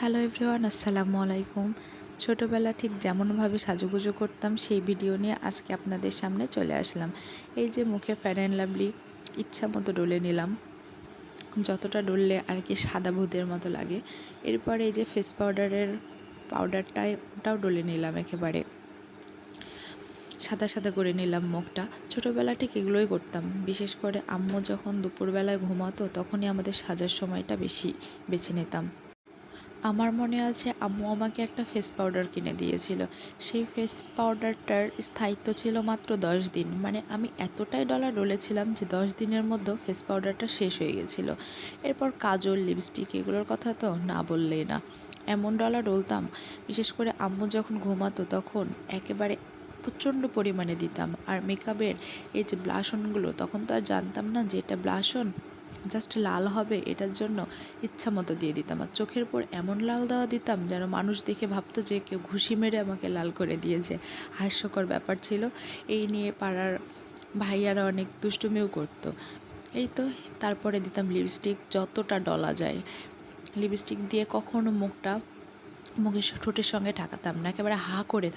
Hello everyone, আসসালামু আলাইকুম। ছোটোবেলা ঠিক যেমনভাবে সাজুগুজু করতাম সেই ভিডিও নিয়ে আজকে আপনাদের সামনে চলে আসলাম। এই যে মুখে ফেয়ার অ্যান্ড লাভলি ইচ্ছা মতো ডলে নিলাম, যতটা ডললে আর কি সাদা ভূতের মতো লাগে। এরপরে এই যে ফেস পাউডারটাও ডলে নিলাম, একেবারে সাদা সাদা করে নিলাম মুখটা। ছোটোবেলা ঠিক এগুলোই করতাম। বিশেষ করে আম্মু যখন দুপুরবেলায় ঘুমাতো তখনই আমাদের সাজার সময়টা বেশি বেছে নিতাম। আমার মনে আছে আম্মু আমাকে একটা ফেস পাউডার কিনে দিয়েছিল। সেই ফেস পাউডারটার স্থায়িত্ব ছিল মাত্র 10 দিন। মানে আমি এতটাই ডলা ডলেছিলাম যে 10 দিনের মধ্যে ফেস পাউডারটা শেষ হয়ে গেছিলো। এরপর কাজল, লিপস্টিক এগুলোর কথা তো না বললেই না। এমন ডলা ডলতাম, বিশেষ করে আম্মু যখন ঘুমাতো তখন একেবারে প্রচণ্ড পরিমাণে দিতাম। আর মেকআপের এই যে ব্লাশনগুলো, তখন তো আর জানতাম না যে এটা ব্লাশন, জাস্ট লাল হবে এটার জন্য ইচ্ছা মতো দিয়ে দিতাম। আর চোখের উপর এমন লাল দেওয়া দিতাম যেন মানুষ দেখে ভাবতো যে কেউ ঘুষি মেরে আমাকে লাল করে দিয়েছে। হাস্যকর ব্যাপার ছিল। এই নিয়ে পাড়ার ভাইয়ারা অনেক দুষ্টুমিও করতো। এই তো, তারপরে দিতাম লিপস্টিক, যতটা ডলা যায়। লিপস্টিক দিয়ে কখনো মুখের ঠোঁটের সঙ্গে ঢাকাতাম না, একেবারে হা করে